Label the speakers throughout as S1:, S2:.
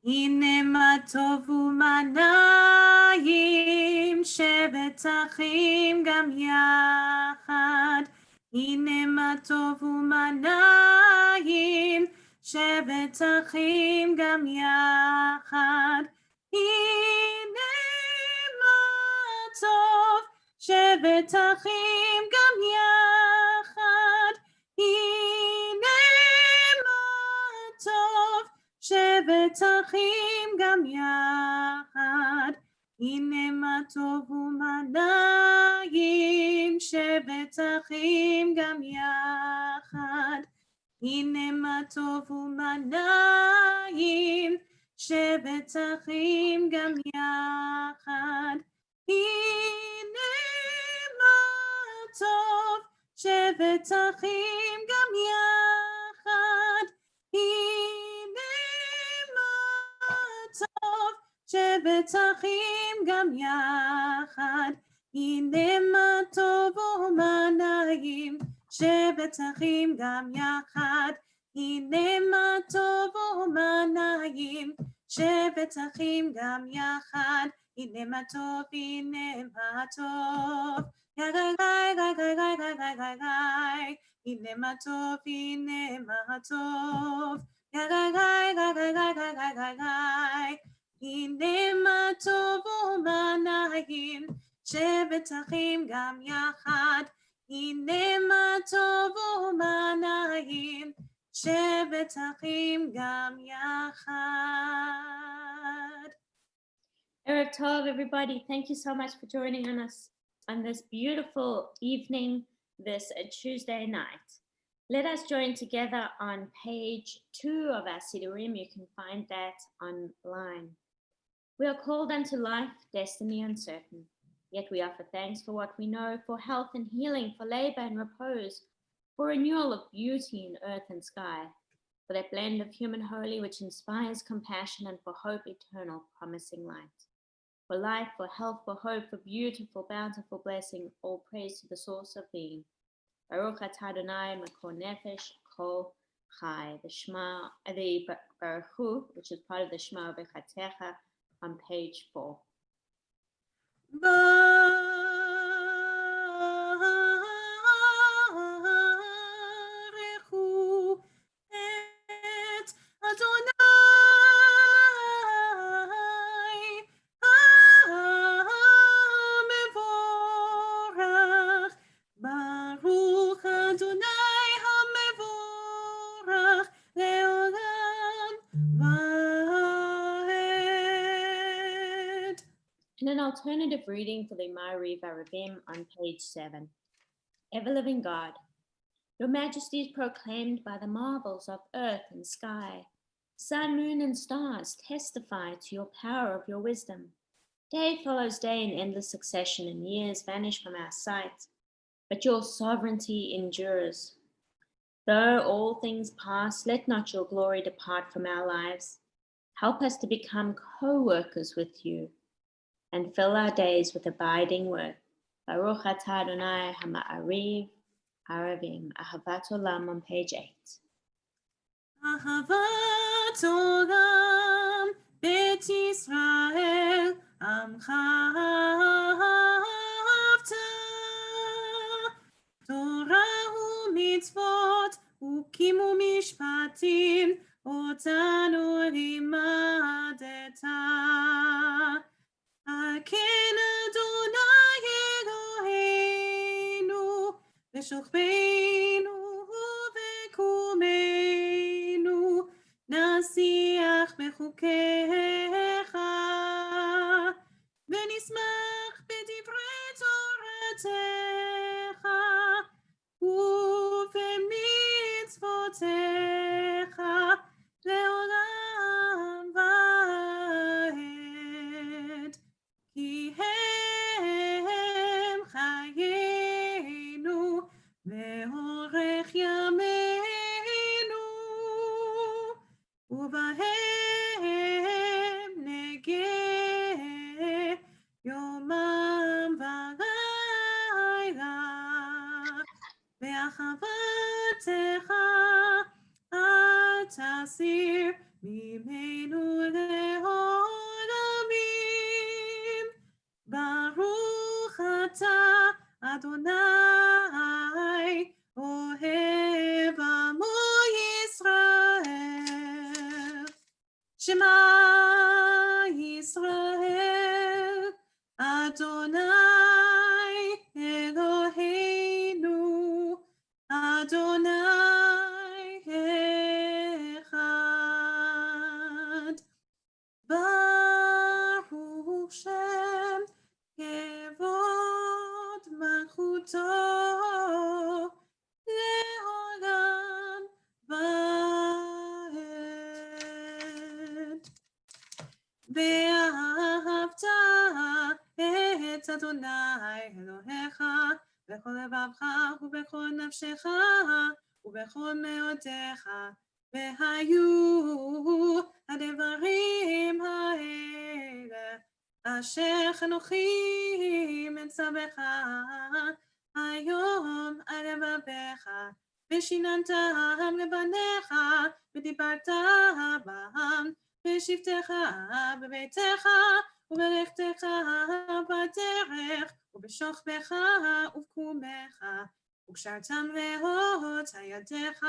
S1: הנה מה טוב ומה נעים, שבת אחים גם יחד. הנה מה טוב ומה נעים, שבת אחים גם יחד. הנה מה טוב, שבת אחים גם יחד. הנה מה טוב, שבת אחים גם יחד. הנה מה טוב ומה נעים, שבת אחים גם יחד. הנה מה טוב ומה נעים, שבת אחים גם יחד. הנה מה טוב, שבת אחים גם יחד. הנה מה טוב, שבת אחים גם יחד. הנה מה טוב ומה נעים, שבת אחים גם יחד. הנה מה טוב ומה נעים, שבת אחים גם יחד. הנה מה טוב, הנה מה טוב. גאי גאי גאי גאי גאי גאי גאי גאי גאי. הנה מה טוב, הנה מה טוב. גאי גאי גאי גאי גאי גאי גאי גאי גאי גאי. הנה מה טוב ומה נעים, שבת אחים גם יחד. הנה מה טוב ומה נעים, שבת אחים גם יחד.
S2: Erev Tov, everybody. Thank you so much for joining us on this beautiful evening, this Tuesday night. Let us join together on page 2 of our Siddurim. You can find that online. We are called unto life, destiny uncertain. Yet we offer thanks for what we know, for health and healing, for labor and repose, for renewal of beauty in earth and sky, for that blend of human holy which inspires compassion, and for hope eternal, promising light. For life, for health, for hope, for beautiful, bountiful blessing, all praise to the source of being. Baruch atah Adonai, makor nefesh, kol chai. The Baruch Hu, which is part of the Shema Bechatecha, on page 4.
S1: ברכו את אדוני המבורך. ברוך אדוני המבורך לעולם ועד.
S2: And an alternative reading for the Ma'ariv Arabim on page 7. Ever-living God, your majesty is proclaimed by the marvels of earth and sky. Sun, moon, and stars testify to your power of your wisdom. Day follows day in endless succession, and years vanish from our sight. But your sovereignty endures. Though all things pass, let not your glory depart from our lives. Help us to become co-workers with you, and fill our days with abiding work. Baruch atah Adonai HaMa'ariv Arabim. Ahavat Olam on page 8.
S1: אהבת עולם, בית ישראל, עמך אהבת. תורה ומצוות, חוקים ומשפטים, אותנו לימדת. על כן אדוני אלוהינו, בשוכבנו ובקומנו, נשיח בחוקיך, ונשמח בדברי תורתך, ובמצוותיך, לעולם ועד. כי הם חיינו ואורך ימינו, ובהם נגה יום Adonai, Ohev Amo Yisrael. Shema Yisrael, Adonai Eloheinu, Adonai Echad. Baruch Shem Kevod Malchuto Leolam Vaed. ואהבת את אדוני אלוהיך בכל לבבך ובכל נפשך ובכל מאודיך, והיו הדברים האלה אשר אנוכי מצווך היום על לבביך, ושיננתם לבניך ודיברת בם בשבתך בביתך ובלכתך בדרך ובשוכבך ובקומך, וקשרתם לאות על ידיך,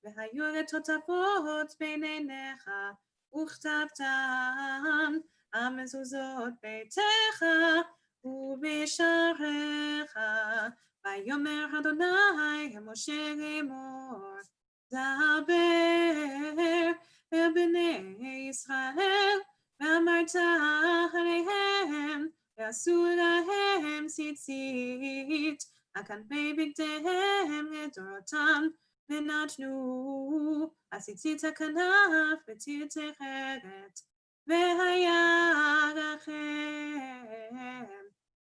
S1: והיו לטוטפות בין עיניך, וכתבתם על מזוזות ביתך ובשעריך. ויאמר אדוני אל משה לאמור, דבר אל בני ישראל, ואמרת עליהם, ועשו להם ציצית, על כנפי בגדיהם לדורותם, ונתנו הציצית הכנף בציר תכרת, והיה לכם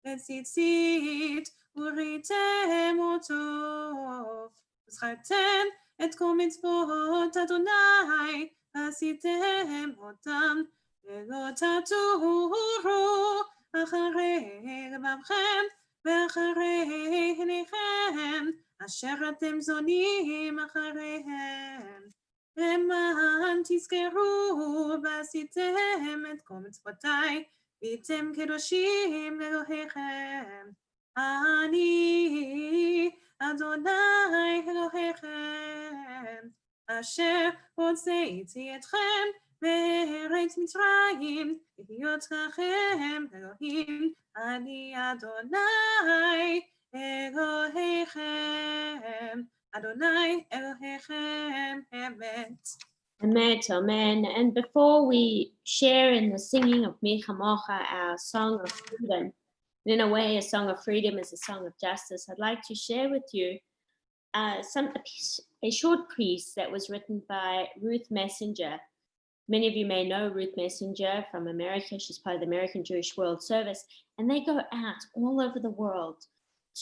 S1: לציצית, וראיתם אותו, וזכרתם את כל מצוות אדוני, ועשיתם אותם, ולא תטורו אחרי לבבכם ואחרי עיניכם, אשר אתם זונים אחריהם, למען תזכרו ועשיתם את כל מצוותיי, והייתם קדושים לאלוהיכם. אני אדוני אלוהיכם, אשר הוצאתי אתכם מארץ מצרים, להיות לכם אלוהים. אני אדוני אלוהיכם, אדוני אלוהיכם אמת.
S2: Amen, amen. And before we share in the singing of Micha Mocha, our song of freedom, in a way a song of freedom is a song of justice, I'd like to share with you a short piece that was written by Ruth Messenger. Many of you may know Ruth Messenger from America. She's part of the American Jewish World Service, and they go out all over the world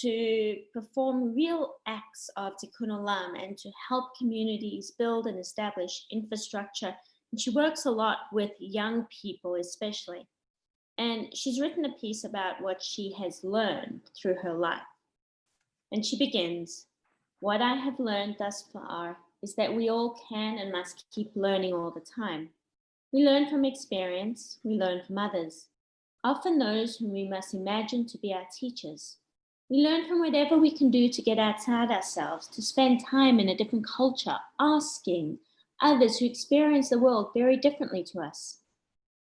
S2: to perform real acts of tikkun olam and to help communities build and establish infrastructure. And she works a lot with young people especially. And she's written a piece about what she has learned through her life. And she begins, "What I have learned thus far is that we all can and must keep learning all the time. We learn from experience, we learn from others, often those whom we must imagine to be our teachers. We learn from whatever we can do to get outside ourselves, to spend time in a different culture, asking others who experience the world very differently to us,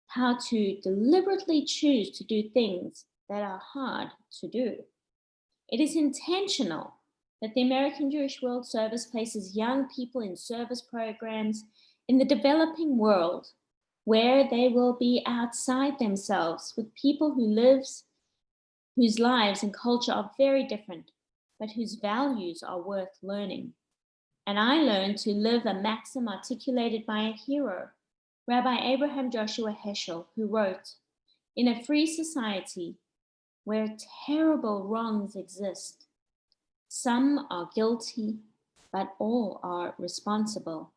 S2: how to deliberately choose to do things that are hard to do. It is intentional that the American Jewish World Service places young people in service programs in the developing world where they will be outside themselves with people whose lives and culture are very different, but whose values are worth learning. And I learned to live a maxim articulated by a hero, Rabbi Abraham Joshua Heschel, who wrote, 'In a free society where terrible wrongs exist, some are guilty, but all are responsible.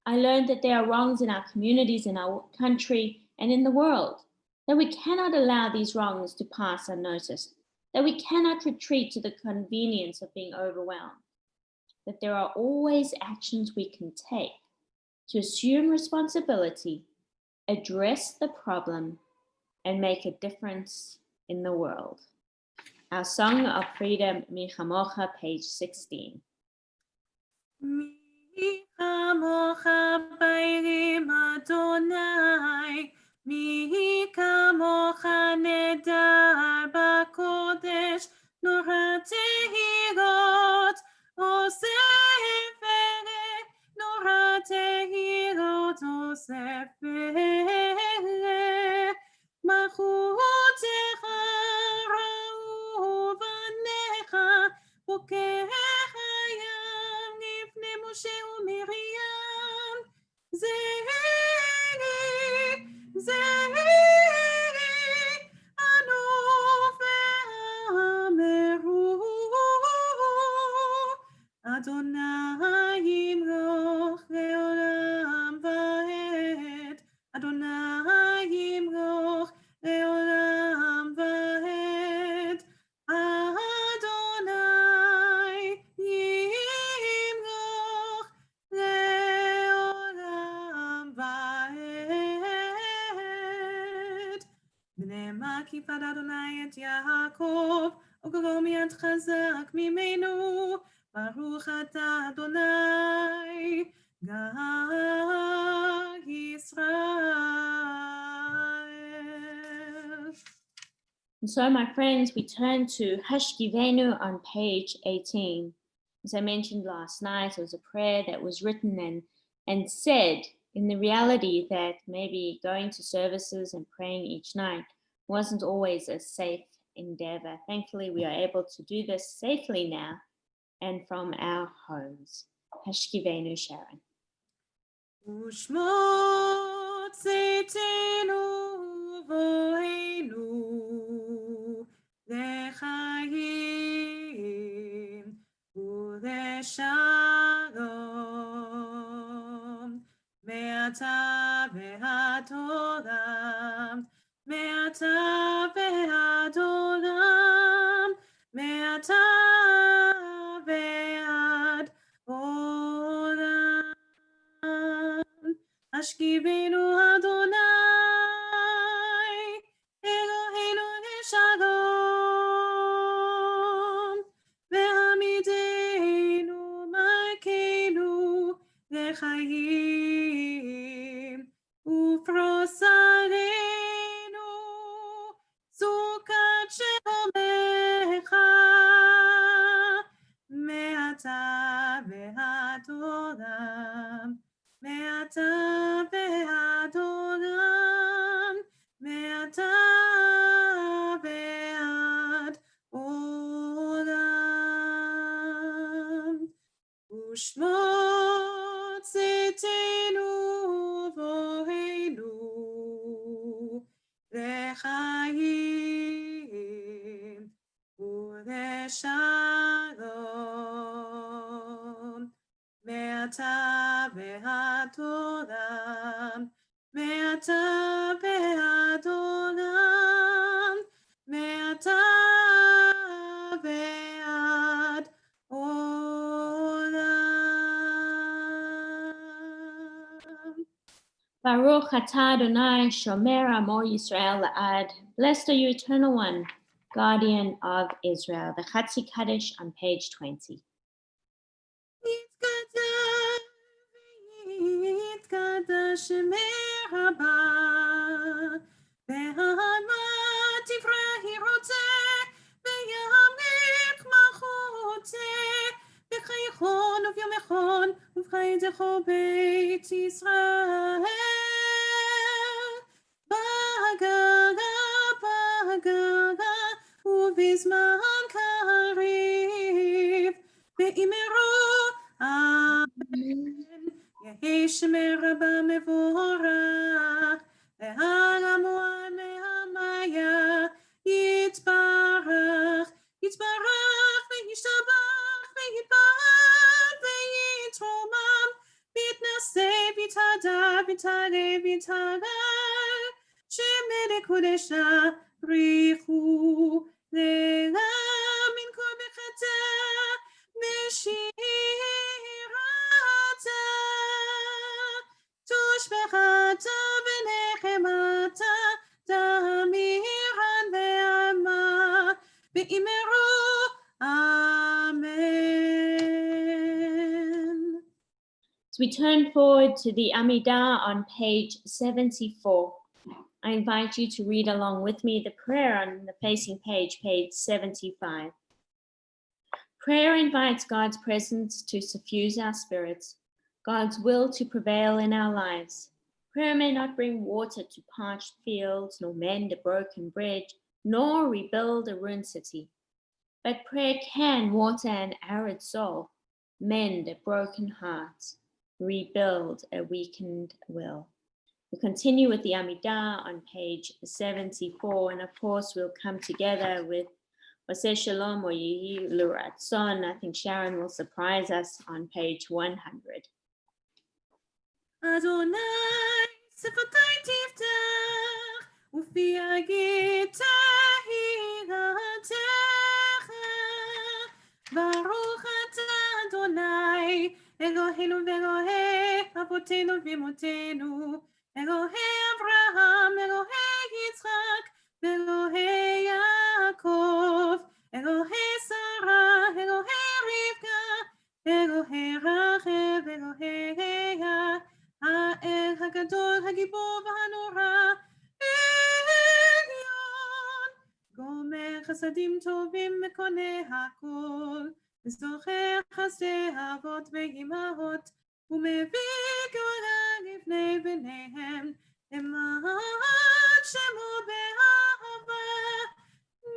S2: I learned that there are wrongs in our communities, in our country, and in the world, that we cannot allow these wrongs to pass unnoticed, that we cannot retreat to the convenience of being overwhelmed, that there are always actions we can take to assume responsibility, address the problem, and make a difference in the world.'" our Song of Freedom, Mi Chamocha, page 16.
S1: Mi kamocha bairim Adonai, mi kamocha nedar bakodesh, nora tehirot, oseferet, nora tehirot, oseferet, machutecha ra'u banecha, Hayam nifne Moshe uMiriam, Zeheri, Anu ve'ameru, Adonai yimloch le'olam va'ed, Adonai yimloch le'olam va'ed, Adonai yimloch le'olam va'ed. Bnei makifad Adonai et Yaakov, וגדול מיד חזק ממנו, ברוך אתה אדוני, גר ישראל.
S2: And so, my friends, we turn to Hashkivenu on page 18. As I mentioned last night, it was a prayer that was written and said in the reality that maybe going to services and praying each night wasn't always a safe endeavor. Thankfully, we are able to do this safely now and from our homes. Hashkivenu, Sharon.
S1: ושמות צאתנו ובואנו לחיים ולשלום מעתה ועד עולם, מעתה ועד עולם, מעתה ועד עולם. השכיבנו אדוני, אלוהינו לשלום, והעמידנו מלכנו לחיים, ופרוס עלינו סוכת שלומך, מעתה ועד עולם. מעתה ועד עולם, מעתה ועד עולם. ושמות צאתנו ובואנו לחיים ולשלום, מעתה ועד עולם, מעתה ועד עולם, מעתה ועד עולם.
S2: Baruch atah Adonai, Shomer Amo Yisrael La'ad. Blessed are you, Eternal One, Guardian of Israel. The Chatzi Kaddish on page 20.
S1: יתקדש שמך רבה, בהמה תברא רוצה, וימליך מלכותה, בחייכון וביומכון, ובחייתכו בית ישראל. בהגגה, ובזמן קריב, ואמרו אמן. יהי שמך רבה מבורך, והעלמון מהמיה יתברך, יתברך וישתבח ויתברך ויתרומם, ויתנשא ויתהדר ויתעלה ויתהלל, שמי לקודשה בריחו לילה מן כל בחטא משירתה, תושבחתה ונחמתה, תמירן ועמה, ואמרו Amen.
S2: As we turn forward to the Amidah on page 74, I invite you to read along with me the prayer on the facing page, page 75. Prayer invites God's presence to suffuse our spirits, God's will to prevail in our lives. Prayer may not bring water to parched fields, nor mend a broken bridge, nor rebuild a ruined city. But prayer can water an arid soul, mend a broken heart, rebuild a weakened will. We continue with the Amidah on page 74, and of course we'll come together with Oseh Shalom or Yehi L'Ratzon. I think Sharon will surprise us on page 100.
S1: Adonai, שפתי תפתח, ופי אגיד תהילתך. ברוך אתה אדוני, אלוהינו ואלוהי אבותינו ואמותינו, אלוהי אברהם, אלוהי יצחק, ואלוהי יעקב, אלוהי שרה, אלוהי רבקה, אלוהי רחל, אלוהי לאה, האל הגדול, הגיבור והנורא, עליון, גומר חסדים טובים וקונה הכל, וזוכר חסדי אבות ואימהות, ומביא גאולה לבני בניהם, למען שמו באהבה,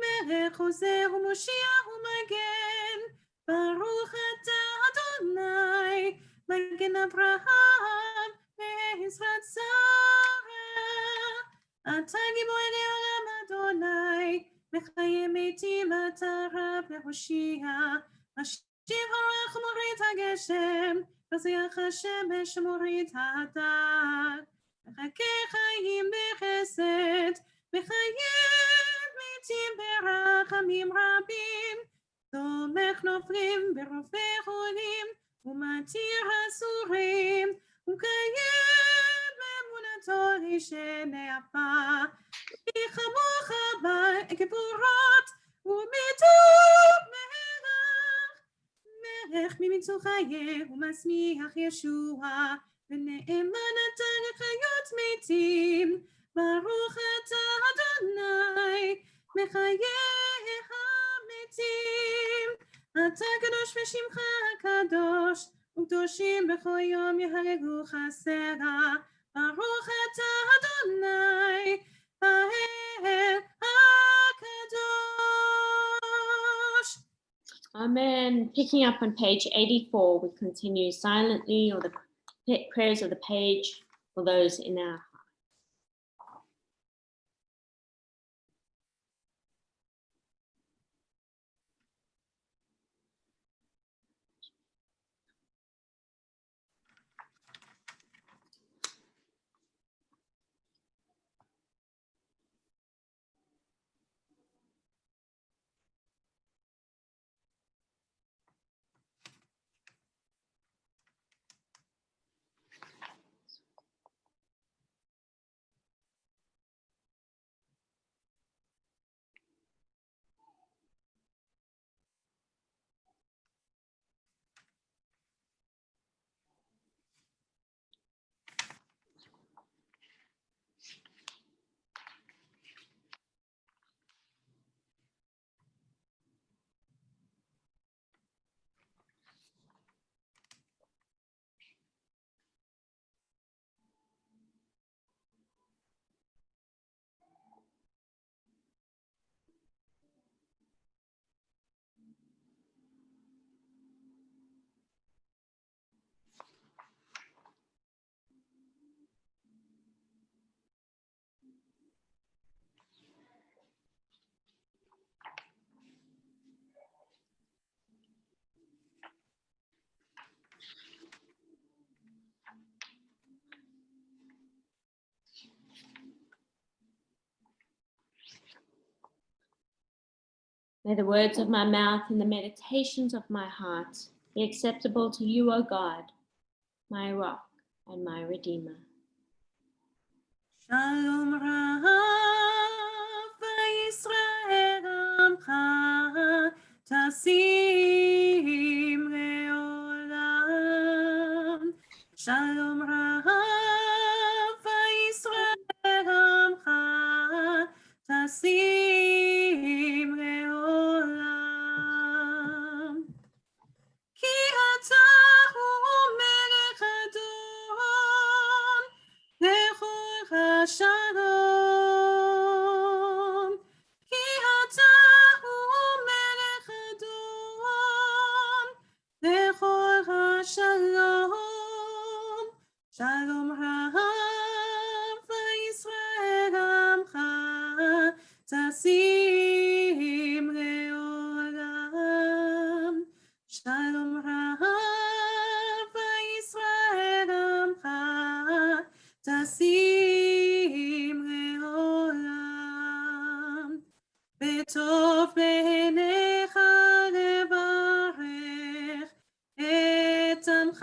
S1: מלך עוזר ומושיע ומגן, ברוך אתה אדוני, מגן אברהם בעזרת שרה. אתה גיבור לעולם אדוני, מחיה מתים אתה רב להושיע, משיב הרוח ומוריד הגשם, מזריח השמש ומוריד הדר. מחכה חיים בחסד, מחייב מתים ברחמים רבים, תומך נופלים ברופא חולים, ומתיר אסורים, ומקיים אמונתו ישנה אפה. כי כמוך בגבורות, ומטוב מלך ממצוא חיה, ומשמיח ישוע, ונאמן אתה לחיות מתים. ברוך אתה אדוני, מחיה המתים. אתה קדוש ושמך הקדוש, וקדושים בכל יום יהללוך סלע. ברוך אתה אדוני, האל הקדוש.
S2: Amen. Picking up on page 84, we continue silently, or the prayers of the page for those in our heart. May the words of my mouth and the meditations of my heart be acceptable to you, O God, my rock and my redeemer.
S1: Shalom Rav, Yisrael Amcha. שלום, כי אתה הוא מלך אדום, לכל השלום, שלום רב וישראל עמך, תשים לעולם. שלום רב וישראל עמך, תשים לעולם. בטוב בעיניך לברך את עמך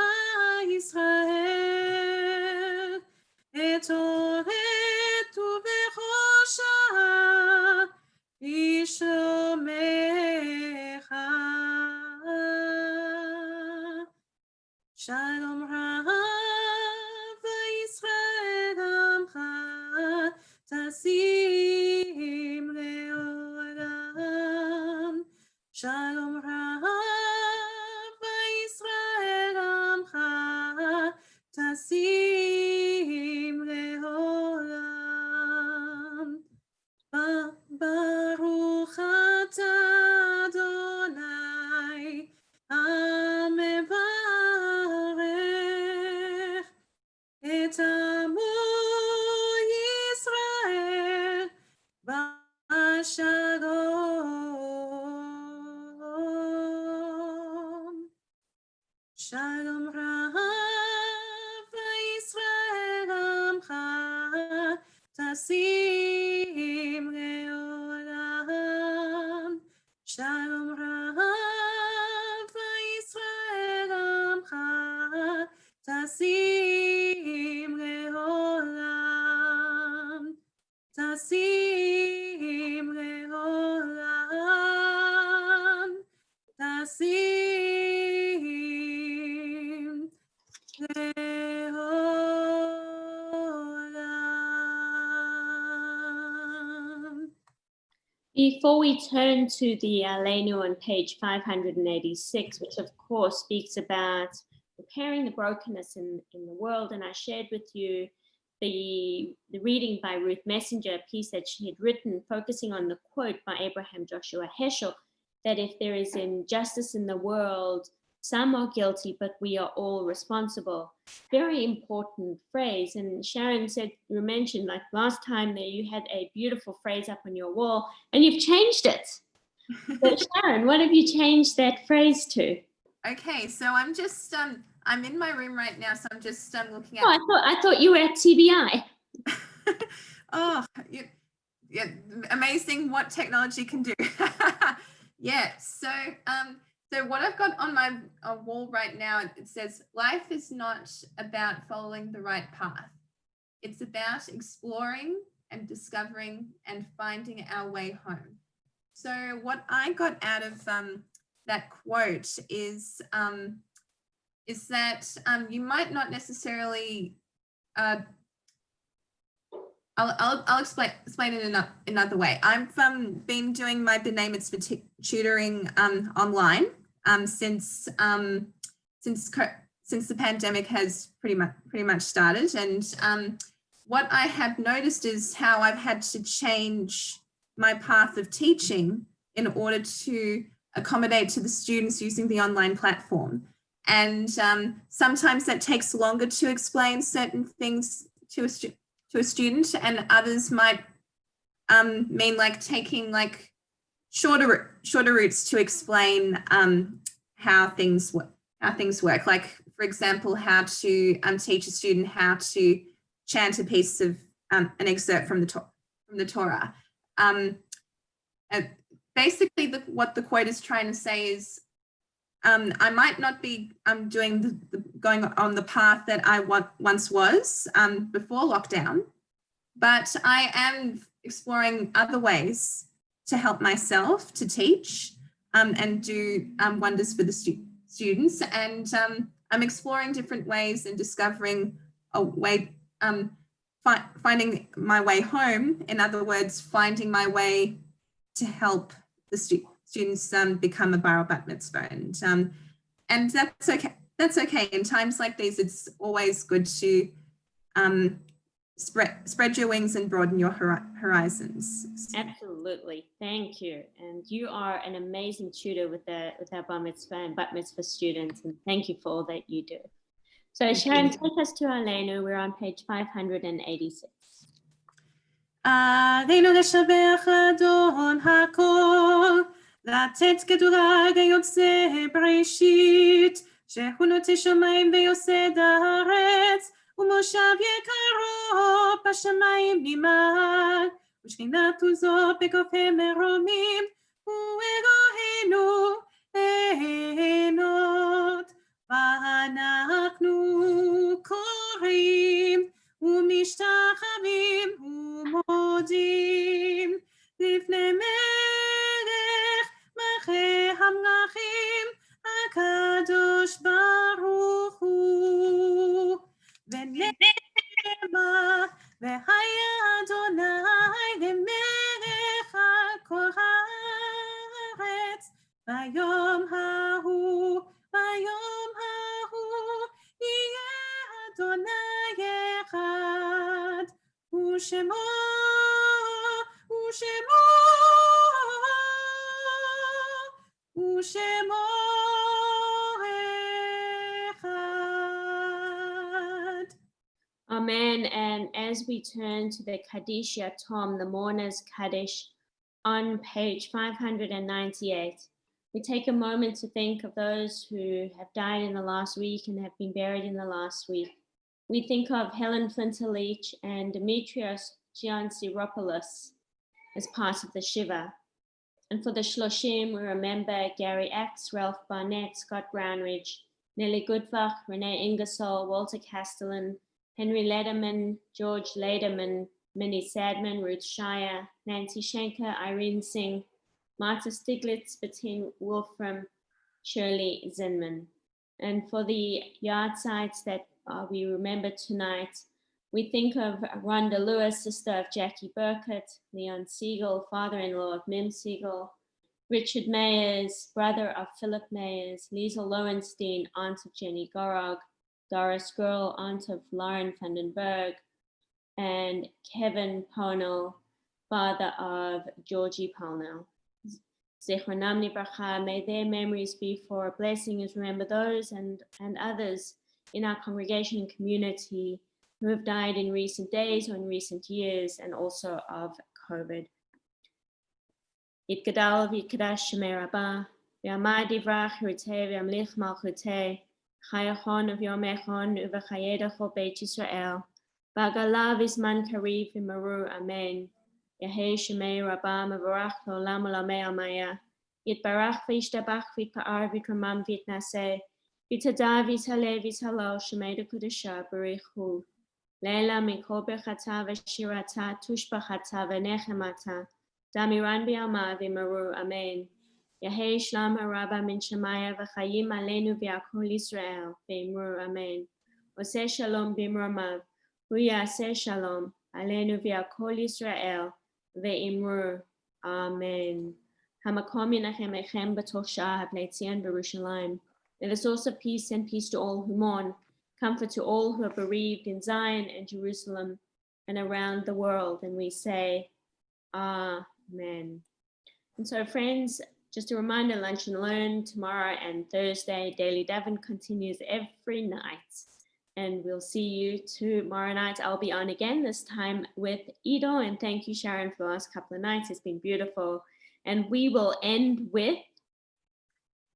S1: ישראל, את אורת ובחושה בשלומך. שלום רב וישראל עמך, תשים לעולם. שלום רב וישראל עמך, תשים לעולם. ברוך אתה אדוני המברך את עמו ישראל בשלום. שלום רב וישראל עמך, תשים לעולם. שלום רב וישראל עמך, תשים לעולם. תשים לעולם. תשים לעולם.
S2: Before we turn to the Aleinu on page 586, which of course speaks about repairing the brokenness in the world, and I shared with you the reading by Ruth Messenger, a piece that she had written focusing on the quote by Abraham Joshua Heschel, that if there is injustice in the world, some are guilty, but we are all responsible. Very important phrase. And Sharon said, you mentioned like last time that you had a beautiful phrase up on your wall and you've changed it. So Sharon, what have you changed that phrase to?
S3: Okay, so I'm just, I'm in my room right now, so I'm just looking at.
S2: Oh, I thought you were at TBI.
S3: Oh, yeah, amazing what technology can do. Yeah, so what I've got on my wall right now, it says, life is not about following the right path. It's about exploring and discovering and finding our way home. So what I got out of that quote is that you might not necessarily, I'll explain it in another way. I've been doing my B'nai Mitzvah tutoring online since the pandemic has pretty much started, and what I have noticed is how I've had to change my path of teaching in order to accommodate to the students using the online platform. And sometimes that takes longer to explain certain things to a student, and others might mean like taking like shorter routes to explain how things work. Like, for example, how to teach a student how to chant a piece of an excerpt from the Torah. Basically, what the quote is trying to say is, I might not be going on the path that I once was before lockdown, but I am exploring other ways to help myself to teach and do wonders for the students. And I'm exploring different ways and discovering a way, finding my way home. In other words, finding my way to help the students become a bar bat mitzvah, and that's okay. That's okay. In times like these, it's always good to spread your wings and broaden your horizons.
S2: Absolutely, thank you. And you are an amazing tutor with our bar mitzvah and bat mitzvah students, and thank you for all that you do. So Sharon, take us to Aleinu. We're on page 586.
S1: עלינו לשבח אדון הכל, לתת כדורגל יוצא בראשית, שהוא נוטה שמיים ויוסד הארץ, ומושב יקרו בשמיים נמעל, ושכינת עוזו בגופי מרומים, ואלוהינו עינות, ואנחנו קוראים ומשתחווים ומודים לפני מלך מלכי המלכים הקדוש ברוך הוא ונאמר והיה אדוני למלך על כל הארץ ביום ההוא יהיה אדוני אחד ושמו אחד.
S2: Amen. And as we turn to the Kaddish Yatom, the mourner's Kaddish, on page 598, we take a moment to think of those who have died in the last week and have been buried in the last week. We think of Helen Flinter-Leach and Demetrios Giantsiropoulos as part of the Shiva. And for the Shloshim, we remember Gary X, Ralph Barnett, Scott Brownridge, Nelly Goodfach, Renee Ingersoll, Walter Castellan, Henry Lederman, George Lederman, Minnie Sadman, Ruth Shire, Nancy Schenker, Irene Singh, Martha Stiglitz, Bettina Wolfram, Shirley Zinman. And for the yard sites that we remember tonight, we think of Rhonda Lewis, sister of Jackie Burkett, Leon Siegel, father-in-law of Mim Siegel, Richard Mayers, brother of Philip Mayers, Liesel Lowenstein, aunt of Jenny Gorog, Doris Girl, aunt of Lauren Vandenberg, and Kevin Pownell, father of Georgie Pownell. Zichronam Libracha, may their memories be for a blessing as remember those and others in our congregation and community who have died in recent days or in recent years, and also of COVID. Yitgadal v'yikdash shemei Rabbah, v'yamad divrach hirutei v'yamlich malchutei, chayachon v'yomechon uv'chayedach ol Beit Yisrael, v'agala v'zman kariv v'maru, amen. Yehei shemei Rabbah mevorach l'olam olamei amaya, yitbarach v'yishtabach v'yitpa'ar v'yitramam v'yitnaseh, v'yitada v'yithaleh v'yithalo shemei d'kudashah barich hu. Leila mikol berchata v'shirata tushbachata v'nechemata damiran b'yama v'maru, amen. Yehei shlam haraba min shemaya v'chayim aleinu v'yakol Yisrael v'imru, amen. Oseh shalom b'imromav, hu yaseh shalom aleinu v'yakol Yisrael v'imru, amen. Hamakom yinachem echem b'toch sha'ah ha'bnei Tzion b'Yerushalayim. May the source of peace send peace to all who mourn, comfort to all who are bereaved in Zion and Jerusalem and around the world. And we say, Amen. And so friends, just a reminder, Lunch and Learn tomorrow and Thursday, Daily Davin continues every night. And we'll see you tomorrow night. I'll be on again, this time with Ido. And thank you, Sharon, for the last couple of nights. It's been beautiful. And we will end with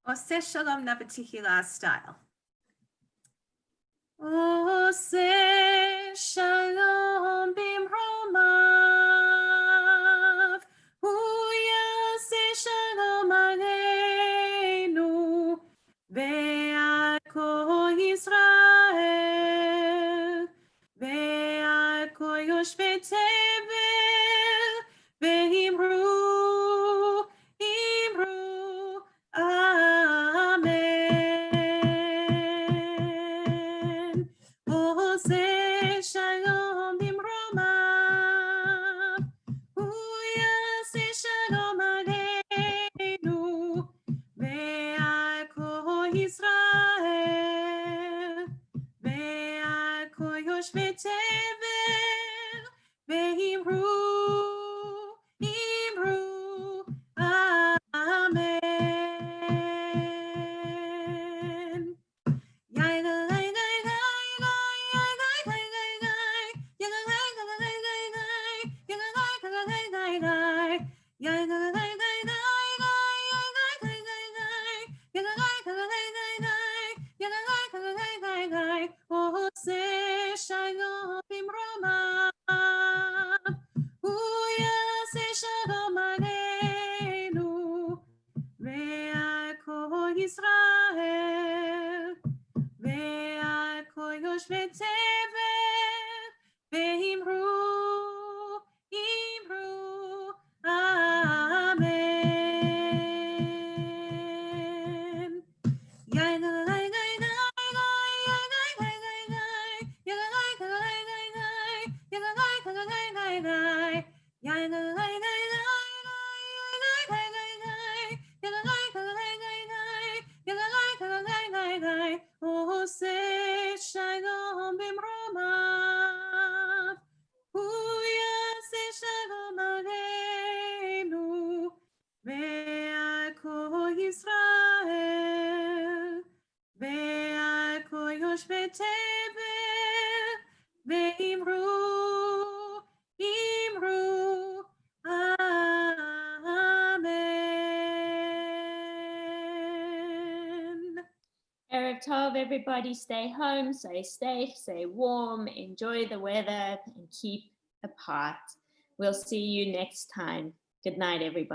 S3: Oseh Shalom Navatihila style.
S1: Oseh shalom bimromav, hu yaseh shalom aleinu, ve'al kol Yisrael, ve'al kol yoshvei tevel, ve'imru, Amen. Oseh shalom bimromav. Shalom Bimroma. Uyase Shalom Aleinu. ועל כל ישראל, ועל כל יושבי תבל, ואמרו, אמרו, אמן. יאי גאי גאי גאי עושה שלום במרומיו, הוא יעשה שלום עלינו ועל כל ישראל ועל כל יושבי תבל, ואמרו, אמרו, amen.
S2: Erev Tov, everybody stay home, stay safe, stay warm, enjoy the weather, and keep apart. We'll see you next time. Good night, everybody.